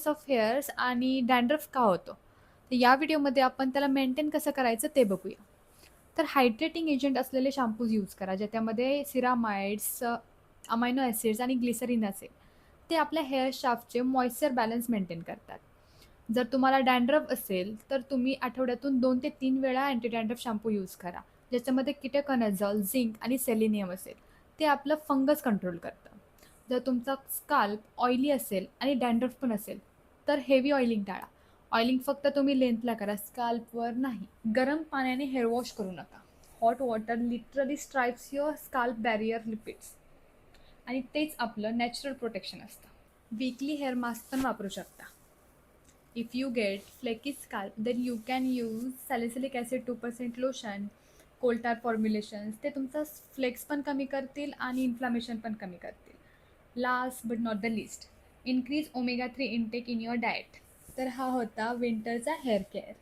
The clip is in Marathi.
ऑफ हेअर्स आणि डॅन्ड्रफ का होतो? तर या व्हिडिओमध्ये आपण त्याला मेंटेन कसं करायचं ते बघूया. तर हायड्रेटिंग एजंट असलेले शॅम्पूज यूज करा, ज्याच्यामध्ये सिरामाइड्स, अमायनो ॲसिड्स आणि ग्लिसरीन असेल. ते आपल्या हेअर शाफ्टचे मॉइश्चर बॅलन्स मेंटेन करतात. जर तुम्हाला डॅन्ड्रफ असेल, तर तुम्ही आठवड्यातून 2 ते 3 वेळा अँटी डॅन्ड्रफ शॅम्पू यूज करा, ज्याच्यामध्ये कीटकनाझॉल, झिंक आणि सेलेनियम असेल. ते आपलं फंगस कंट्रोल करतं. जर तुमचा स्काल्प ऑइली असेल आणि डॅन्ड्रफ पण असेल, तर हेवी ऑइलिंग टाळा. ऑइलिंग फक्त तुम्ही लेंथला करा, स्काल्पवर नाही. गरम पाण्याने हेअर वॉश करू नका. Hot water literally stripes your scalp barrier lipids, आणि तेच आपलं नॅचरल प्रोटेक्शन असतं. वीकली हेअर मास्क पण वापरू शकता. If you get flaky scalp, then you can use salicylic acid 2% lotion, coal tar formulations. ते तुमचा फ्लेक्स पण कमी करतील आणि इन्फ्लामेशन पण कमी करतील. Last but not the list, increase omega 3 intake in your diet. तर हा होता विंटरचा हेअर केअर.